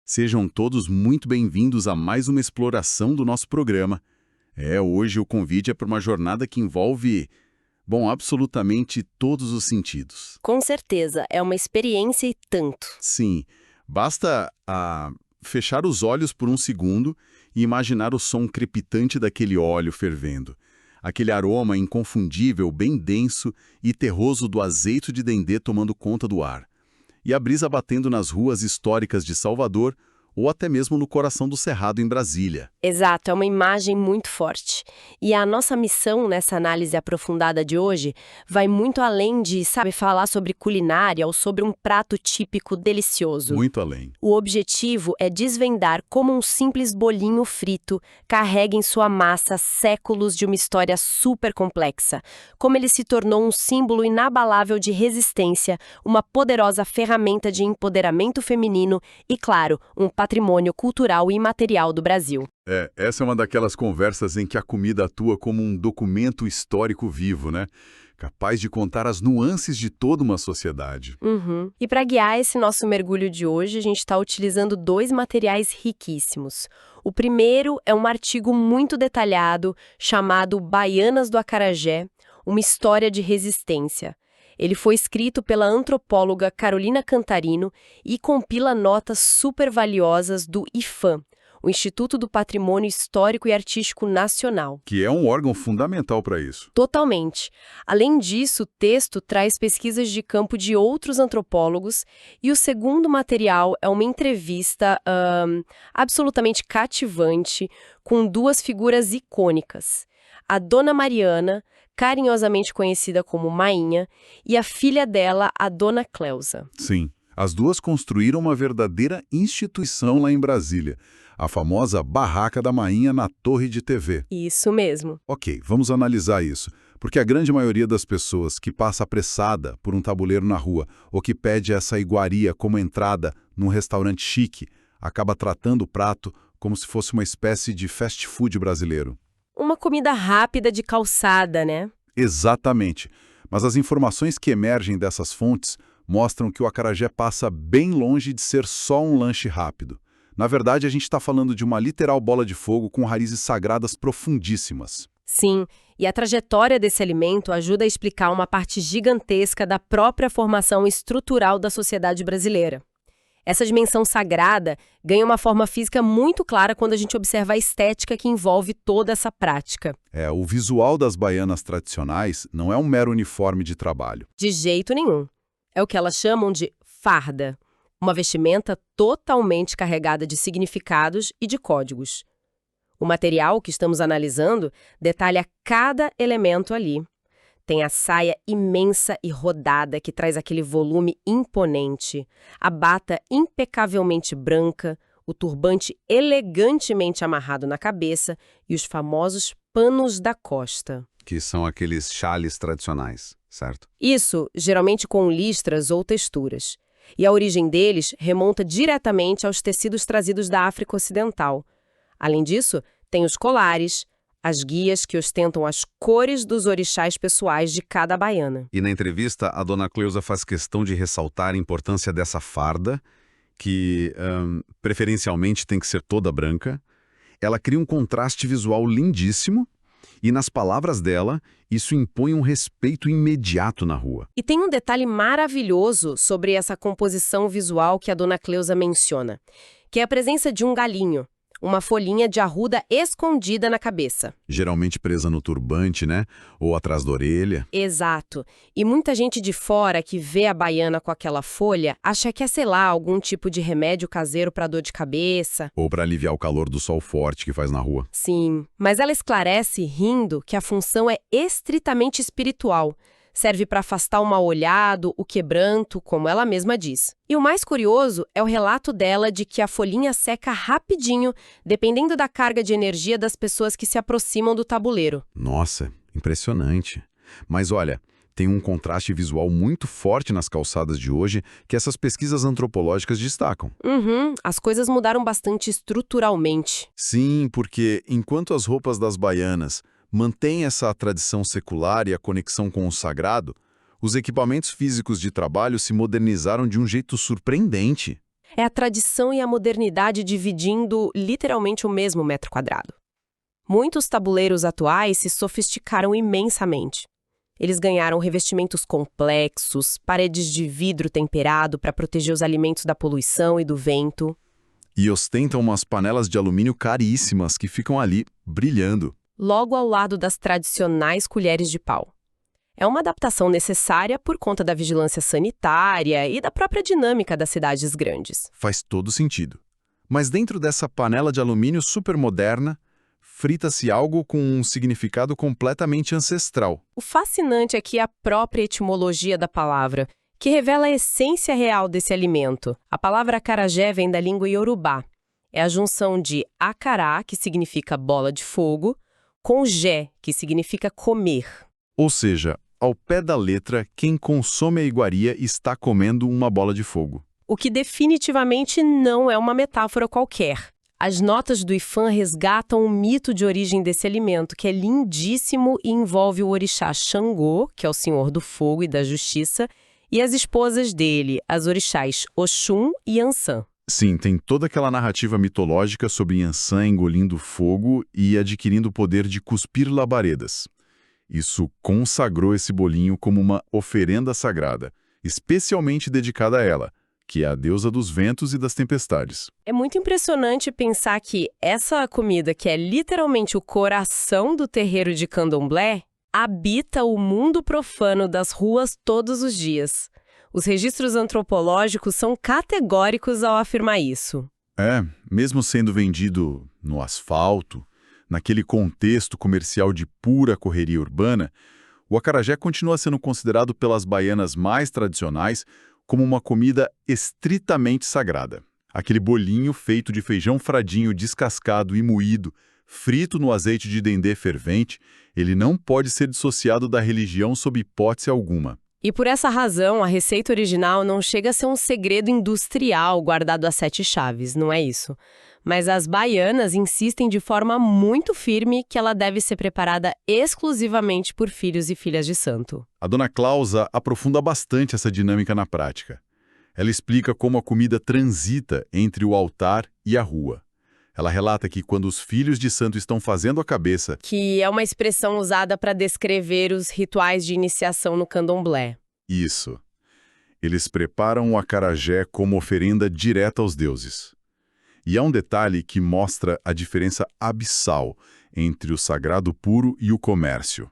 Sejam todos muito bem-vindos a mais uma exploração do nosso programa. Hoje o convite é para uma jornada que envolve, bom, absolutamente todos os sentidos. Com certeza, é uma experiência e tanto. Sim, basta fechar os olhos por um segundo e imaginar o som crepitante daquele óleo fervendo. Aquele aroma inconfundível, bem denso e terroso do azeite de dendê tomando conta do ar. E a brisa batendo nas ruas históricas de Salvador ou até mesmo no coração do Cerrado em Brasília. Exato, é uma imagem muito forte. E a nossa missão nessa análise aprofundada de hoje vai muito além de, falar sobre culinária ou sobre um prato típico delicioso. Muito além. O objetivo é desvendar como um simples bolinho frito carrega em sua massa séculos de uma história super complexa, como ele se tornou um símbolo inabalável de resistência, uma poderosa ferramenta de empoderamento feminino e, claro, um patrimônio cultural e imaterial do Brasil. Essa é uma daquelas conversas em que a comida atua como um documento histórico vivo, né? Capaz de contar as nuances de toda uma sociedade. E para guiar esse nosso mergulho de hoje, a gente está utilizando dois materiais riquíssimos. O primeiro é um artigo muito detalhado chamado Baianas do Acarajé, uma história de resistência. Ele foi escrito pela antropóloga Carolina Cantarino e compila notas super valiosas do IPHAN, o Instituto do Patrimônio Histórico e Artístico Nacional. Que é um órgão fundamental para isso. Totalmente. Além disso, o texto traz pesquisas de campo de outros antropólogos e o segundo material é uma entrevista absolutamente cativante com duas figuras icônicas. A Dona Mariana, carinhosamente conhecida como Mainha, e a filha dela, a Dona Cleusa. Sim, as duas construíram uma verdadeira instituição lá em Brasília, a famosa Barraca da Mainha na Torre de TV. Isso mesmo. Ok, vamos analisar isso, porque a grande maioria das pessoas que passa apressada por um tabuleiro na rua ou que pede essa iguaria como entrada num restaurante chique, acaba tratando o prato como se fosse uma espécie de fast food brasileiro. Uma comida rápida de calçada, né? Exatamente. Mas as informações que emergem dessas fontes mostram que o acarajé passa bem longe de ser só um lanche rápido. Na verdade, a gente está falando de uma literal bola de fogo com raízes sagradas profundíssimas. Sim, e a trajetória desse alimento ajuda a explicar uma parte gigantesca da própria formação estrutural da sociedade brasileira. Essa dimensão sagrada ganha uma forma física muito clara quando a gente observa a estética que envolve toda essa prática. O visual das baianas tradicionais não é um mero uniforme de trabalho. De jeito nenhum. É o que elas chamam de farda, uma vestimenta totalmente carregada de significados e de códigos. O material que estamos analisando detalha cada elemento ali. Tem a saia imensa e rodada que traz aquele volume imponente, a bata impecavelmente branca, o turbante elegantemente amarrado na cabeça e os famosos panos da costa. Que são aqueles chales tradicionais, certo? Isso, geralmente com listras ou texturas. E a origem deles remonta diretamente aos tecidos trazidos da África Ocidental. Além disso, tem os colares, as guias que ostentam as cores dos orixás pessoais de cada baiana. E na entrevista, a Dona Cleusa faz questão de ressaltar a importância dessa farda, que preferencialmente tem que ser toda branca. Ela cria um contraste visual lindíssimo e, nas palavras dela, isso impõe um respeito imediato na rua. E tem um detalhe maravilhoso sobre essa composição visual que a Dona Cleusa menciona, que é a presença de um galinho. Uma folhinha de arruda escondida na cabeça. Geralmente presa no turbante, né? Ou atrás da orelha. Exato. E muita gente de fora que vê a baiana com aquela folha acha que é, algum tipo de remédio caseiro para dor de cabeça. Ou para aliviar o calor do sol forte que faz na rua. Sim, mas ela esclarece, rindo, que a função é estritamente espiritual. Serve para afastar o mal-olhado, o quebranto, como ela mesma diz. E o mais curioso é o relato dela de que a folhinha seca rapidinho, dependendo da carga de energia das pessoas que se aproximam do tabuleiro. Nossa, impressionante. Mas olha, tem um contraste visual muito forte nas calçadas de hoje que essas pesquisas antropológicas destacam. As coisas mudaram bastante estruturalmente. Sim, porque enquanto as roupas das baianas mantém essa tradição secular e a conexão com o sagrado, os equipamentos físicos de trabalho se modernizaram de um jeito surpreendente. É a tradição e a modernidade dividindo literalmente o mesmo metro quadrado. Muitos tabuleiros atuais se sofisticaram imensamente. Eles ganharam revestimentos complexos, paredes de vidro temperado para proteger os alimentos da poluição e do vento. E ostentam umas panelas de alumínio caríssimas que ficam ali, brilhando. Logo ao lado das tradicionais colheres de pau. É uma adaptação necessária por conta da vigilância sanitária e da própria dinâmica das cidades grandes. Faz todo sentido. Mas dentro dessa panela de alumínio super moderna, frita-se algo com um significado completamente ancestral. O fascinante aqui é a própria etimologia da palavra, que revela a essência real desse alimento. A palavra acarajé vem da língua iorubá. É a junção de acará, que significa bola de fogo, com jé, que significa comer. Ou seja, ao pé da letra, quem consome a iguaria está comendo uma bola de fogo. O que definitivamente não é uma metáfora qualquer. As notas do Ifam resgatam o mito de origem desse alimento, que é lindíssimo e envolve o orixá Xangô, que é o senhor do fogo e da justiça, e as esposas dele, as orixás Oxum e Ansan. Sim, tem toda aquela narrativa mitológica sobre Yansan engolindo fogo e adquirindo o poder de cuspir labaredas. Isso consagrou esse bolinho como uma oferenda sagrada, especialmente dedicada a ela, que é a deusa dos ventos e das tempestades. É muito impressionante pensar que essa comida, que é literalmente o coração do terreiro de Candomblé, habita o mundo profano das ruas todos os dias. Os registros antropológicos são categóricos ao afirmar isso. Mesmo sendo vendido no asfalto, naquele contexto comercial de pura correria urbana, o acarajé continua sendo considerado pelas baianas mais tradicionais como uma comida estritamente sagrada. Aquele bolinho feito de feijão fradinho descascado e moído, frito no azeite de dendê fervente, ele não pode ser dissociado da religião sob hipótese alguma. E por essa razão, a receita original não chega a ser um segredo industrial guardado a 7 chaves, não é isso. Mas as baianas insistem de forma muito firme que ela deve ser preparada exclusivamente por filhos e filhas de santo. A dona Clausa aprofunda bastante essa dinâmica na prática. Ela explica como a comida transita entre o altar e a rua. Ela relata que quando os filhos de santo estão fazendo a cabeça, que é uma expressão usada para descrever os rituais de iniciação no candomblé. Isso. Eles preparam o acarajé como oferenda direta aos deuses. E há um detalhe que mostra a diferença abissal entre o sagrado puro e o comércio.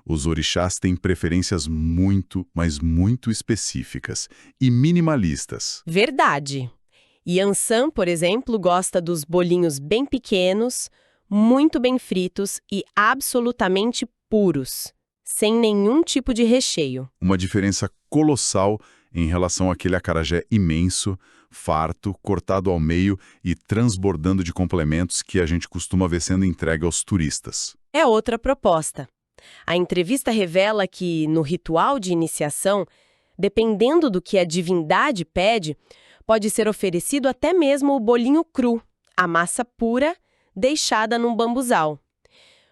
Os orixás têm preferências muito, mas muito específicas e minimalistas. Verdade. Yansan, por exemplo, gosta dos bolinhos bem pequenos, muito bem fritos e absolutamente puros, sem nenhum tipo de recheio. Uma diferença colossal em relação àquele acarajé imenso, farto, cortado ao meio e transbordando de complementos que a gente costuma ver sendo entregue aos turistas. É outra proposta. A entrevista revela que, no ritual de iniciação, dependendo do que a divindade pede, pode ser oferecido até mesmo o bolinho cru, a massa pura, deixada num bambuzal.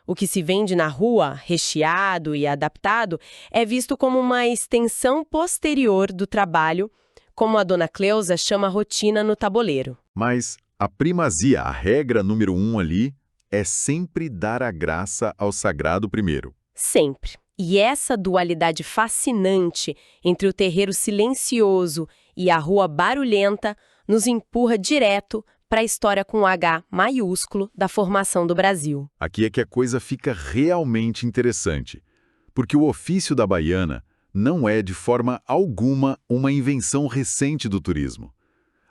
O que se vende na rua, recheado e adaptado, é visto como uma extensão posterior do trabalho, como a dona Cleusa chama a rotina no tabuleiro. Mas a primazia, a regra número 1 ali, é sempre dar a graça ao sagrado primeiro. Sempre. E essa dualidade fascinante entre o terreiro silencioso e a rua barulhenta nos empurra direto para a história com H maiúsculo da formação do Brasil. Aqui é que a coisa fica realmente interessante, porque o ofício da baiana não é de forma alguma uma invenção recente do turismo.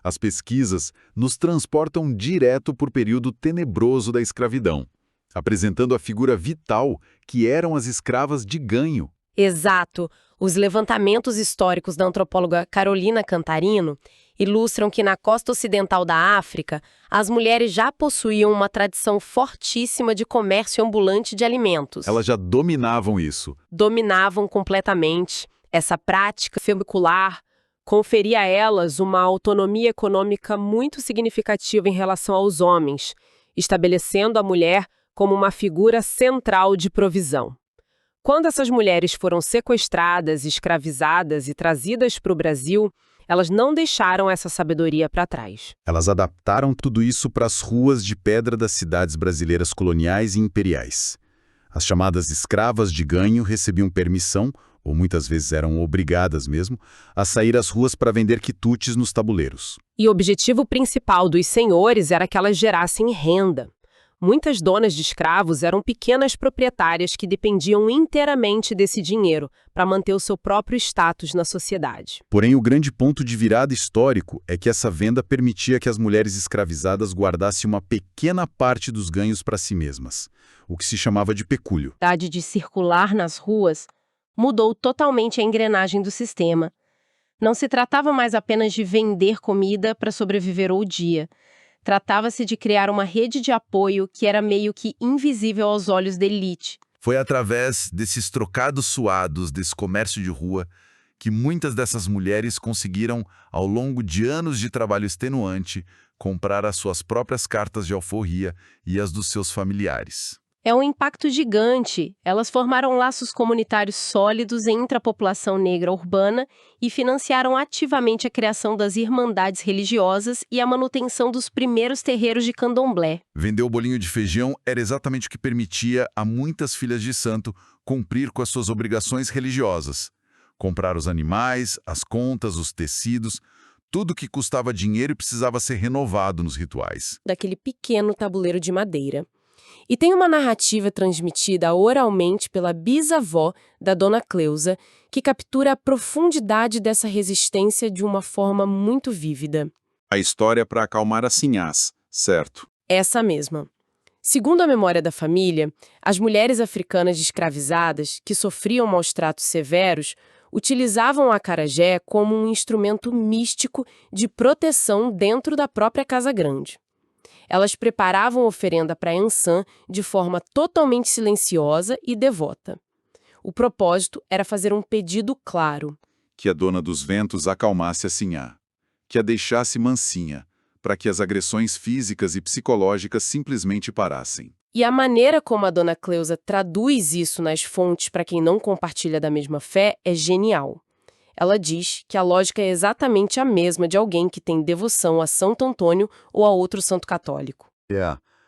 As pesquisas nos transportam direto por período tenebroso da escravidão, apresentando a figura vital que eram as escravas de ganho. Exato. Os levantamentos históricos da antropóloga Carolina Cantarino ilustram que na costa ocidental da África, as mulheres já possuíam uma tradição fortíssima de comércio ambulante de alimentos. Elas já dominavam isso. Dominavam completamente. Essa prática femicular conferia a elas uma autonomia econômica muito significativa em relação aos homens, estabelecendo a mulher como uma figura central de provisão. Quando essas mulheres foram sequestradas, escravizadas e trazidas para o Brasil, Elas não deixaram essa sabedoria para trás. Elas adaptaram tudo isso para as ruas de pedra das cidades brasileiras coloniais e imperiais. As chamadas escravas de ganho recebiam permissão, ou muitas vezes eram obrigadas mesmo, a sair às ruas para vender quitutes nos tabuleiros. E o objetivo principal dos senhores era que elas gerassem renda. Muitas donas de escravos eram pequenas proprietárias que dependiam inteiramente desse dinheiro para manter o seu próprio status na sociedade. Porém, o grande ponto de virada histórico é que essa venda permitia que as mulheres escravizadas guardassem uma pequena parte dos ganhos para si mesmas, o que se chamava de pecúlio. A idade de circular nas ruas mudou totalmente a engrenagem do sistema. Não se tratava mais apenas de vender comida para sobreviver ao dia. Tratava-se de criar uma rede de apoio que era meio que invisível aos olhos da elite. Foi através desses trocados suados, desse comércio de rua, que muitas dessas mulheres conseguiram, ao longo de anos de trabalho extenuante, comprar as suas próprias cartas de alforria e as dos seus familiares. É um impacto gigante. Elas formaram laços comunitários sólidos entre a população negra urbana e financiaram ativamente a criação das irmandades religiosas e a manutenção dos primeiros terreiros de candomblé. Vender o bolinho de feijão era exatamente o que permitia a muitas filhas de santo cumprir com as suas obrigações religiosas. Comprar os animais, as contas, os tecidos, tudo que custava dinheiro e precisava ser renovado nos rituais. Daquele pequeno tabuleiro de madeira. E tem uma narrativa transmitida oralmente pela bisavó da Dona Cleusa, que captura a profundidade dessa resistência de uma forma muito vívida. A história para acalmar as sinhás, certo? Essa mesma. Segundo a memória da família, as mulheres africanas escravizadas, que sofriam maus-tratos severos, utilizavam o acarajé como um instrumento místico de proteção dentro da própria Casa Grande. Elas preparavam oferenda para Ansan de forma totalmente silenciosa e devota. O propósito era fazer um pedido claro. Que a dona dos ventos acalmasse a sinhá, que a deixasse mansinha, para que as agressões físicas e psicológicas simplesmente parassem. E a maneira como a Dona Cleusa traduz isso nas fontes para quem não compartilha da mesma fé é genial. Ela diz que a lógica é exatamente a mesma de alguém que tem devoção a Santo Antônio ou a outro santo católico.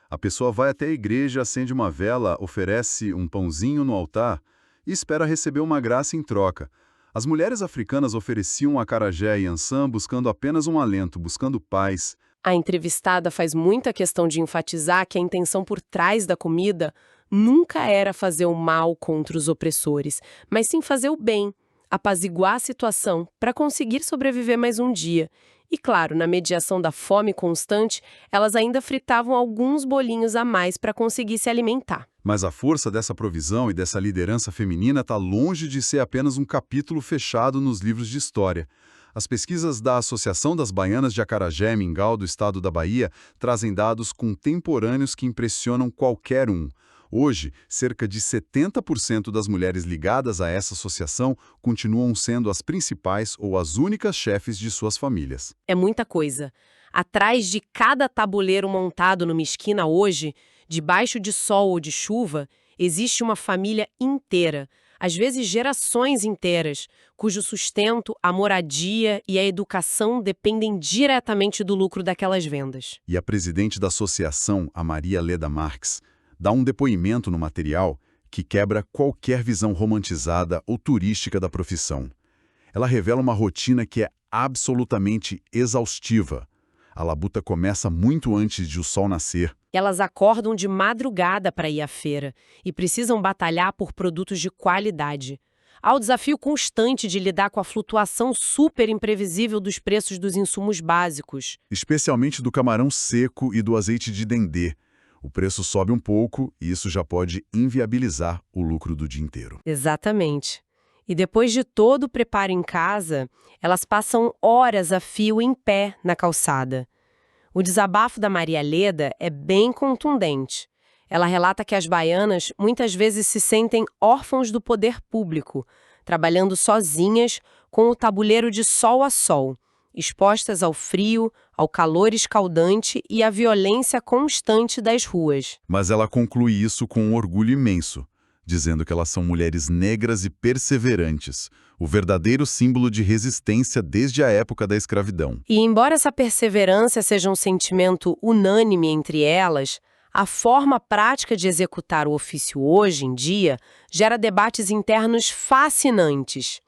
A pessoa vai até a igreja, acende uma vela, oferece um pãozinho no altar e espera receber uma graça em troca. As mulheres africanas ofereciam acarajé e ançã buscando apenas um alento, buscando paz. A entrevistada faz muita questão de enfatizar que a intenção por trás da comida nunca era fazer o mal contra os opressores, mas sim fazer o bem, apaziguar a situação para conseguir sobreviver mais um dia. E claro, na mediação da fome constante, elas ainda fritavam alguns bolinhos a mais para conseguir se alimentar. Mas a força dessa provisão e dessa liderança feminina está longe de ser apenas um capítulo fechado nos livros de história. As pesquisas da Associação das Baianas de Acarajé e Mingau do estado da Bahia trazem dados contemporâneos que impressionam qualquer um. Hoje, cerca de 70% das mulheres ligadas a essa associação continuam sendo as principais ou as únicas chefes de suas famílias. É muita coisa. Atrás de cada tabuleiro montado numa esquina hoje, debaixo de sol ou de chuva, existe uma família inteira, às vezes gerações inteiras, cujo sustento, a moradia e a educação dependem diretamente do lucro daquelas vendas. E a presidente da associação, a Maria Leda Marques, dá um depoimento no material que quebra qualquer visão romantizada ou turística da profissão. Ela revela uma rotina que é absolutamente exaustiva. A labuta começa muito antes de o sol nascer. Elas acordam de madrugada para ir à feira e precisam batalhar por produtos de qualidade. Há o desafio constante de lidar com a flutuação super imprevisível dos preços dos insumos básicos. Especialmente do camarão seco e do azeite de dendê. O preço sobe um pouco e isso já pode inviabilizar o lucro do dia inteiro. Exatamente. E depois de todo o preparo em casa, elas passam horas a fio em pé na calçada. O desabafo da Maria Leda é bem contundente. Ela relata que as baianas muitas vezes se sentem órfãos do poder público, trabalhando sozinhas com o tabuleiro de sol a sol, expostas ao frio, ao calor escaldante e à violência constante das ruas. Mas ela conclui isso com um orgulho imenso. dizendo que elas são mulheres negras e perseverantes, o verdadeiro símbolo de resistência desde a época da escravidão. E embora essa perseverança seja um sentimento unânime entre elas, a forma prática de executar o ofício hoje em dia gera debates internos fascinantes.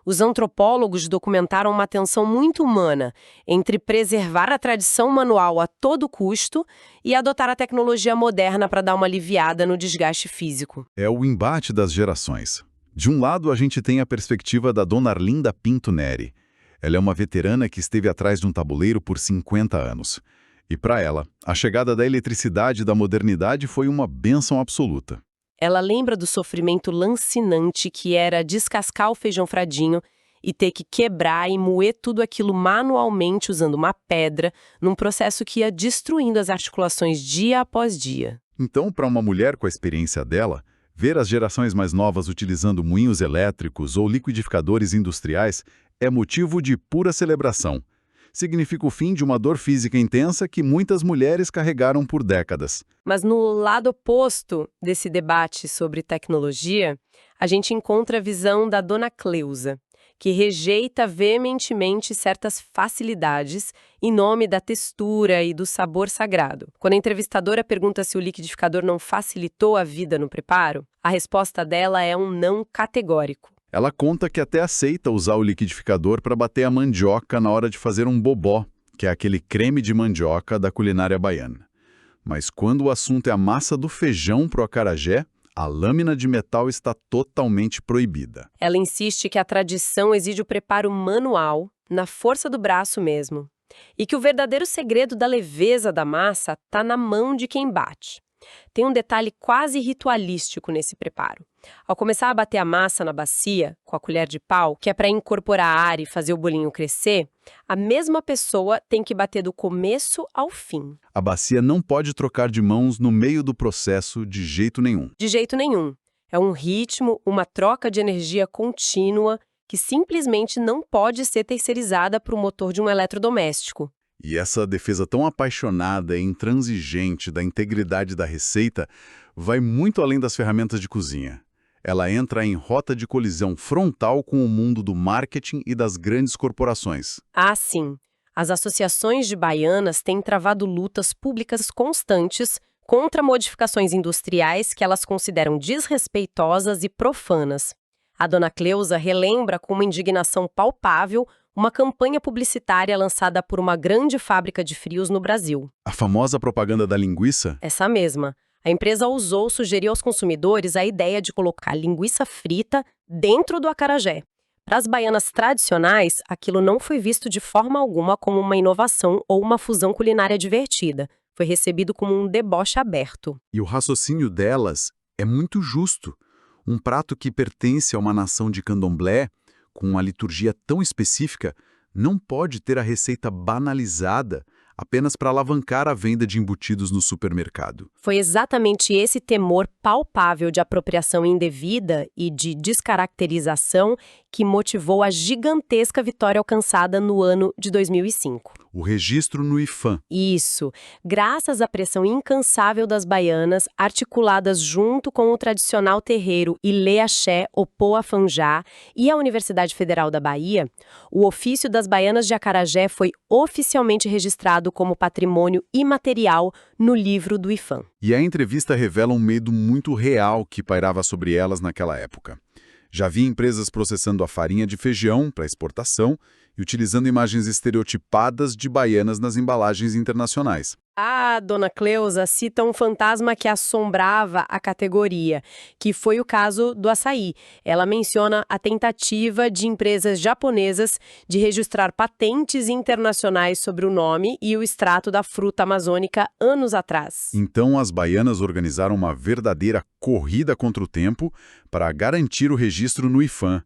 Os antropólogos documentaram uma tensão muito humana entre preservar a tradição manual a todo custo e adotar a tecnologia moderna para dar uma aliviada no desgaste físico. É o embate das gerações. De um lado, a gente tem a perspectiva da Dona Arlinda Pinto Neri. Ela é uma veterana que esteve atrás de um tabuleiro por 50 anos. E para ela, a chegada da eletricidade e da modernidade foi uma bênção absoluta. Ela lembra do sofrimento lancinante que era descascar o feijão fradinho e ter que quebrar e moer tudo aquilo manualmente usando uma pedra, num processo que ia destruindo as articulações dia após dia. Então, para uma mulher com a experiência dela, ver as gerações mais novas utilizando moinhos elétricos ou liquidificadores industriais é motivo de pura celebração. Significa o fim de uma dor física intensa que muitas mulheres carregaram por décadas. Mas no lado oposto desse debate sobre tecnologia, a gente encontra a visão da Dona Cleusa, que rejeita veementemente certas facilidades em nome da textura e do sabor sagrado. Quando a entrevistadora pergunta se o liquidificador não facilitou a vida no preparo, a resposta dela é um não categórico. Ela conta que até aceita usar o liquidificador para bater a mandioca na hora de fazer um bobó, que é aquele creme de mandioca da culinária baiana. Mas quando o assunto é a massa do feijão pro acarajé, a lâmina de metal está totalmente proibida. Ela insiste que a tradição exige o preparo manual, na força do braço mesmo, e que o verdadeiro segredo da leveza da massa está na mão de quem bate. Tem um detalhe quase ritualístico nesse preparo. Ao começar a bater a massa na bacia, com a colher de pau, que é para incorporar ar e fazer o bolinho crescer, a mesma pessoa tem que bater do começo ao fim. A bacia não pode trocar de mãos no meio do processo de jeito nenhum. De jeito nenhum. É um ritmo, uma troca de energia contínua que simplesmente não pode ser terceirizada para o motor de um eletrodoméstico. E essa defesa tão apaixonada e intransigente da integridade da receita vai muito além das ferramentas de cozinha. Ela entra em rota de colisão frontal com o mundo do marketing e das grandes corporações. Ah, sim. As associações de baianas têm travado lutas públicas constantes contra modificações industriais que elas consideram desrespeitosas e profanas. A Dona Cleusa relembra com uma indignação palpável uma campanha publicitária lançada por uma grande fábrica de frios no Brasil. A famosa propaganda da linguiça? Essa mesma. A empresa ousou sugerir aos consumidores a ideia de colocar linguiça frita dentro do acarajé. Para as baianas tradicionais, aquilo não foi visto de forma alguma como uma inovação ou uma fusão culinária divertida. Foi recebido como um deboche aberto. E o raciocínio delas é muito justo. Um prato que pertence a uma nação de candomblé, com uma liturgia tão específica, não pode ter a receita banalizada apenas para alavancar a venda de embutidos no supermercado. Foi exatamente esse temor palpável de apropriação indevida e de descaracterização que motivou a gigantesca vitória alcançada no ano de 2005. O registro no IFAM. Isso, graças à pressão incansável das baianas, articuladas junto com o tradicional terreiro Ilê Axé Opoa Fanjá e a Universidade Federal da Bahia, o ofício das baianas de acarajé foi oficialmente registrado como patrimônio imaterial no livro do IFAM. E a entrevista revela um medo muito real que pairava sobre elas naquela época. Já havia empresas processando a farinha de feijão para exportação e utilizando imagens estereotipadas de baianas nas embalagens internacionais. A Dona Cleusa cita um fantasma que assombrava a categoria, que foi o caso do açaí. Ela menciona a tentativa de empresas japonesas de registrar patentes internacionais sobre o nome e o extrato da fruta amazônica anos atrás. Então as baianas organizaram uma verdadeira corrida contra o tempo para garantir o registro no IFAM,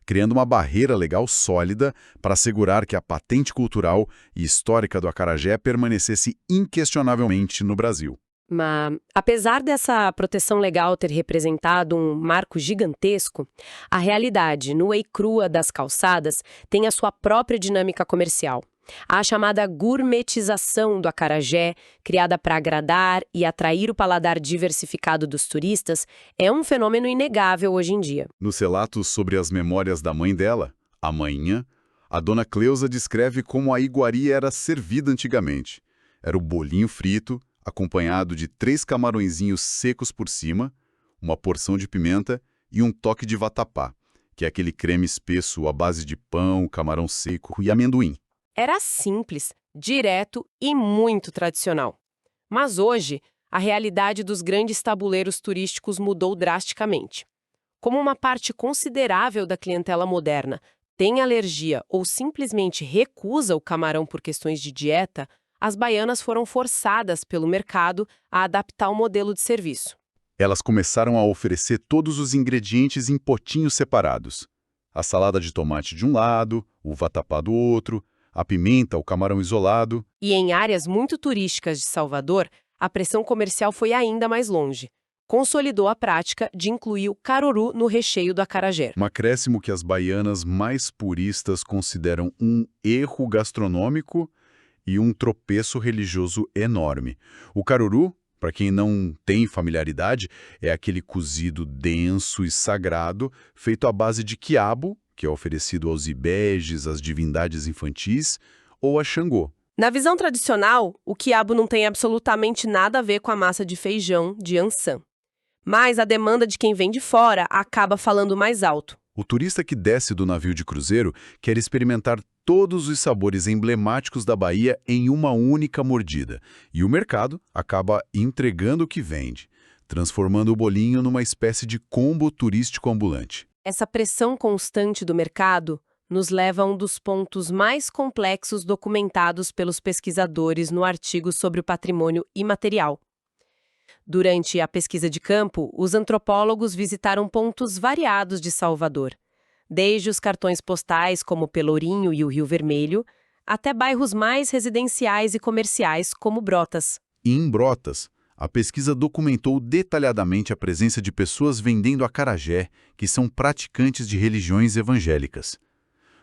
criando uma barreira legal sólida para assegurar que a patente cultural e histórica do acarajé permanecesse inquestionavelmente no Brasil. Mas, apesar dessa proteção legal ter representado um marco gigantesco, a realidade nua e crua das calçadas tem a sua própria dinâmica comercial. A chamada gourmetização do acarajé, criada para agradar e atrair o paladar diversificado dos turistas, é um fenômeno inegável hoje em dia. Nos relatos sobre as memórias da mãe dela, a mainha, a dona Cleusa descreve como a iguaria era servida antigamente. Era o bolinho frito, acompanhado de 3 camarõezinhos secos por cima, uma porção de pimenta e um toque de vatapá, que é aquele creme espesso à base de pão, camarão seco e amendoim. Era simples, direto e muito tradicional. Mas hoje, a realidade dos grandes tabuleiros turísticos mudou drasticamente. Como uma parte considerável da clientela moderna tem alergia ou simplesmente recusa o camarão por questões de dieta, as baianas foram forçadas pelo mercado a adaptar o modelo de serviço. Elas começaram a oferecer todos os ingredientes em potinhos separados. A salada de tomate de um lado, o vatapá do outro, a pimenta, o camarão isolado. E em áreas muito turísticas de Salvador, a pressão comercial foi ainda mais longe. Consolidou a prática de incluir o caruru no recheio do acarajé. Um acréscimo que as baianas mais puristas consideram um erro gastronômico e um tropeço religioso enorme. O caruru, para quem não tem familiaridade, é aquele cozido denso e sagrado feito à base de quiabo, que é oferecido aos ibejes, às divindades infantis, ou a Xangô. Na visão tradicional, o quiabo não tem absolutamente nada a ver com a massa de feijão de Ançã. Mas a demanda de quem vem de fora acaba falando mais alto. O turista que desce do navio de cruzeiro quer experimentar todos os sabores emblemáticos da Bahia em uma única mordida. E o mercado acaba entregando o que vende, transformando o bolinho numa espécie de combo turístico ambulante. Essa pressão constante do mercado nos leva a um dos pontos mais complexos documentados pelos pesquisadores no artigo sobre o patrimônio imaterial. Durante a pesquisa de campo, os antropólogos visitaram pontos variados de Salvador, desde os cartões postais como Pelourinho e o Rio Vermelho, até bairros mais residenciais e comerciais como Brotas. E em Brotas, a pesquisa documentou detalhadamente a presença de pessoas vendendo acarajé, que são praticantes de religiões evangélicas.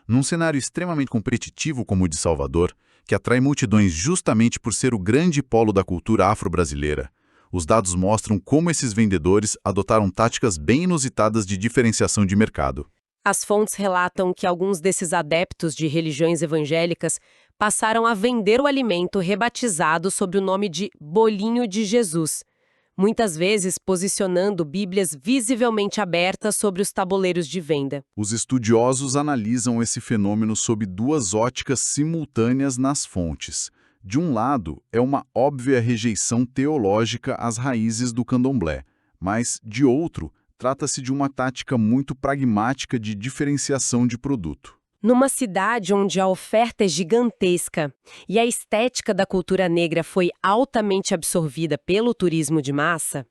Num cenário extremamente competitivo como o de Salvador, que atrai multidões justamente por ser o grande polo da cultura afro-brasileira, os dados mostram como esses vendedores adotaram táticas bem inusitadas de diferenciação de mercado. As fontes relatam que alguns desses adeptos de religiões evangélicas passaram a vender o alimento rebatizado sob o nome de Bolinho de Jesus, muitas vezes posicionando bíblias visivelmente abertas sobre os tabuleiros de venda. Os estudiosos analisam esse fenômeno sob 2 óticas simultâneas nas fontes. De um lado, é uma óbvia rejeição teológica às raízes do candomblé, mas, de outro, trata-se de uma tática muito pragmática de diferenciação de produto. Numa cidade onde a oferta é gigantesca e a estética da cultura negra foi altamente absorvida pelo turismo de massa,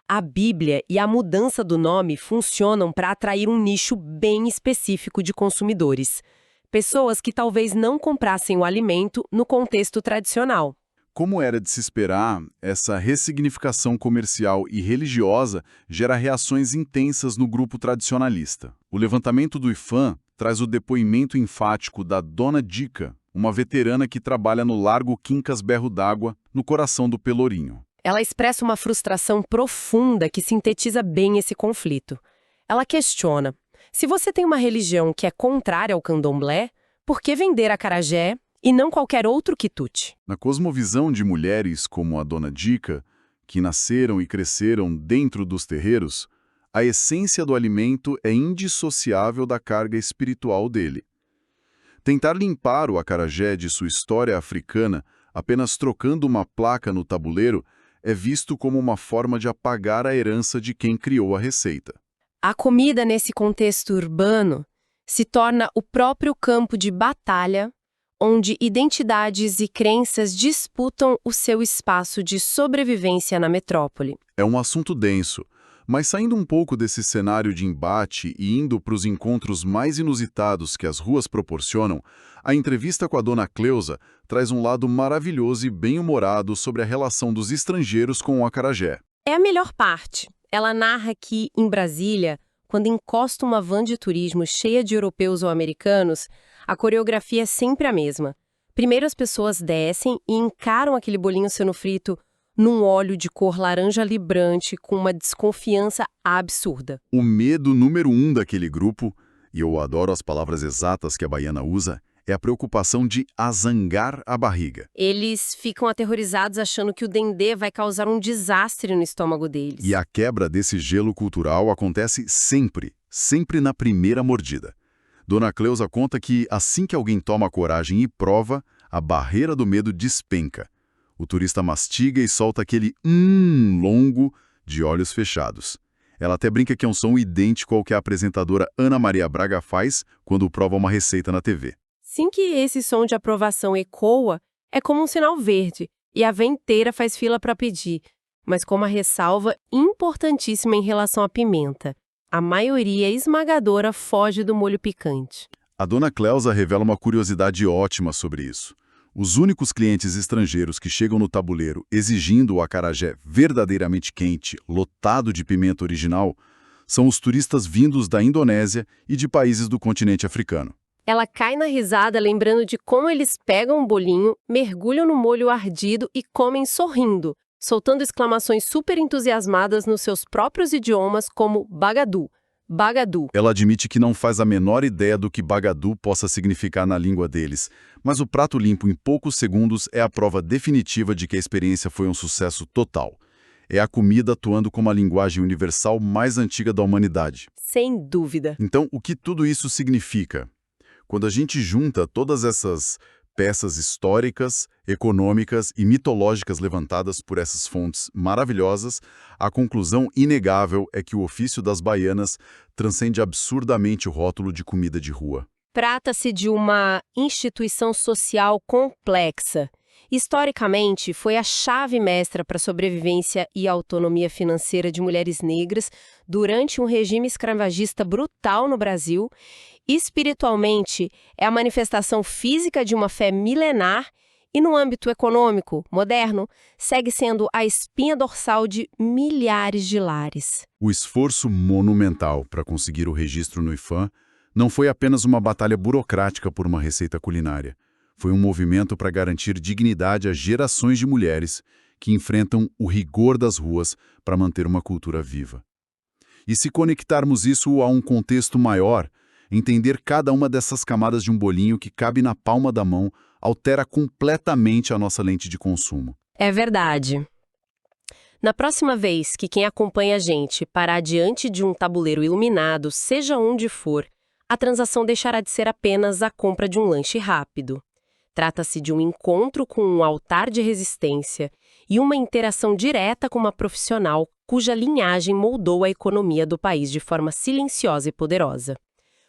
a Bíblia e a mudança do nome funcionam para atrair um nicho bem específico de consumidores. Pessoas que talvez não comprassem o alimento no contexto tradicional. Como era de se esperar, essa ressignificação comercial e religiosa gera reações intensas no grupo tradicionalista. O levantamento do IPHAN traz o depoimento enfático da Dona Dica, uma veterana que trabalha no Largo Quincas Berro d'Água, no coração do Pelourinho. Ela expressa uma frustração profunda que sintetiza bem esse conflito. Ela questiona: se você tem uma religião que é contrária ao candomblé, por que vender acarajé e não qualquer outro quitute? Na cosmovisão de mulheres como a Dona Dica, que nasceram e cresceram dentro dos terreiros, a essência do alimento é indissociável da carga espiritual dele. Tentar limpar o acarajé de sua história africana apenas trocando uma placa no tabuleiro é visto como uma forma de apagar a herança de quem criou a receita. A comida nesse contexto urbano se torna o próprio campo de batalha, onde identidades e crenças disputam o seu espaço de sobrevivência na metrópole. É um assunto denso, mas saindo um pouco desse cenário de embate e indo para os encontros mais inusitados que as ruas proporcionam, a entrevista com a Dona Cleusa traz um lado maravilhoso e bem-humorado sobre a relação dos estrangeiros com o acarajé. É a melhor parte. Ela narra que, em Brasília, quando encosta uma van de turismo cheia de europeus ou americanos, a coreografia é sempre a mesma. Primeiro as pessoas descem e encaram aquele bolinho sendo frito num óleo de cor laranja vibrante com uma desconfiança absurda. O medo número 1 daquele grupo, e eu adoro as palavras exatas que a baiana usa, é a preocupação de azangar a barriga. Eles ficam aterrorizados achando que o dendê vai causar um desastre no estômago deles. E a quebra desse gelo cultural acontece sempre na primeira mordida. Dona Cleusa conta que assim que alguém toma coragem e prova, a barreira do medo despenca. O turista mastiga e solta aquele longo de olhos fechados. Ela até brinca que é um som idêntico ao que a apresentadora Ana Maria Braga faz quando prova uma receita na TV. Assim que esse som de aprovação ecoa, é como um sinal verde, e a venteira faz fila para pedir, mas com uma ressalva importantíssima em relação à pimenta. A maioria esmagadora foge do molho picante. A Dona Cleusa revela uma curiosidade ótima sobre isso. Os únicos clientes estrangeiros que chegam no tabuleiro exigindo o acarajé verdadeiramente quente, lotado de pimenta original, são os turistas vindos da Indonésia e de países do continente africano. Ela cai na risada lembrando de como eles pegam um bolinho, mergulham no molho ardido e comem sorrindo, soltando exclamações super entusiasmadas nos seus próprios idiomas como bagadu, bagadu. Ela admite que não faz a menor ideia do que bagadu possa significar na língua deles, mas o prato limpo em poucos segundos é a prova definitiva de que a experiência foi um sucesso total. É a comida atuando como a linguagem universal mais antiga da humanidade. Sem dúvida. Então, o que tudo isso significa? Quando a gente junta todas essas peças históricas, econômicas e mitológicas levantadas por essas fontes maravilhosas, a conclusão inegável é que o ofício das baianas transcende absurdamente o rótulo de comida de rua. Trata-se de uma instituição social complexa. Historicamente, foi a chave mestra para a sobrevivência e autonomia financeira de mulheres negras durante um regime escravagista brutal no Brasil. Espiritualmente, é a manifestação física de uma fé milenar e, no âmbito econômico, moderno, segue sendo a espinha dorsal de milhares de lares. O esforço monumental para conseguir o registro no IFAM não foi apenas uma batalha burocrática por uma receita culinária. Foi um movimento para garantir dignidade a gerações de mulheres que enfrentam o rigor das ruas para manter uma cultura viva. E se conectarmos isso a um contexto maior, entender cada uma dessas camadas de um bolinho que cabe na palma da mão altera completamente a nossa lente de consumo. É verdade. Na próxima vez que quem acompanha a gente parar diante de um tabuleiro iluminado, seja onde for, a transação deixará de ser apenas a compra de um lanche rápido. Trata-se de um encontro com um altar de resistência e uma interação direta com uma profissional cuja linhagem moldou a economia do país de forma silenciosa e poderosa.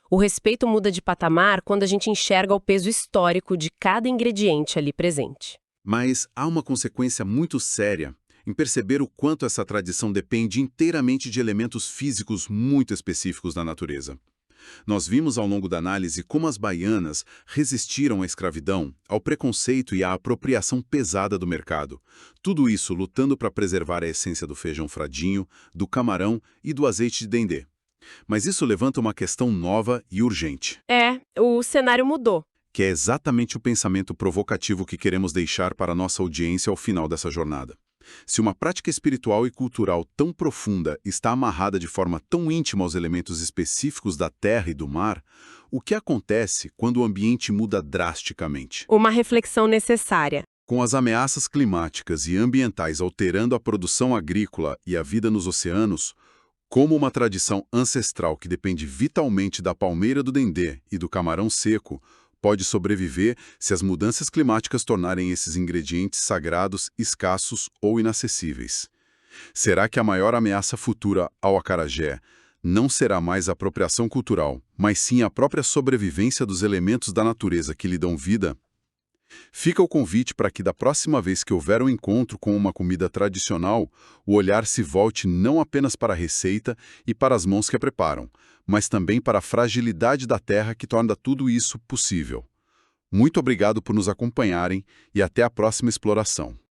O respeito muda de patamar quando a gente enxerga o peso histórico de cada ingrediente ali presente. Mas há uma consequência muito séria em perceber o quanto essa tradição depende inteiramente de elementos físicos muito específicos da natureza. Nós vimos ao longo da análise como as baianas resistiram à escravidão, ao preconceito e à apropriação pesada do mercado. Tudo isso lutando para preservar a essência do feijão fradinho, do camarão e do azeite de dendê. Mas isso levanta uma questão nova e urgente. O cenário mudou. Que é exatamente o pensamento provocativo que queremos deixar para a nossa audiência ao final dessa jornada. Se uma prática espiritual e cultural tão profunda está amarrada de forma tão íntima aos elementos específicos da terra e do mar, o que acontece quando o ambiente muda drasticamente? Uma reflexão necessária. Com as ameaças climáticas e ambientais alterando a produção agrícola e a vida nos oceanos, como uma tradição ancestral que depende vitalmente da palmeira do dendê e do camarão seco, pode sobreviver se as mudanças climáticas tornarem esses ingredientes sagrados escassos ou inacessíveis? Será que a maior ameaça futura ao acarajé não será mais a apropriação cultural, mas sim a própria sobrevivência dos elementos da natureza que lhe dão vida? Fica o convite para que da próxima vez que houver um encontro com uma comida tradicional, o olhar se volte não apenas para a receita e para as mãos que a preparam, mas também para a fragilidade da terra que torna tudo isso possível. Muito obrigado por nos acompanharem e até a próxima exploração.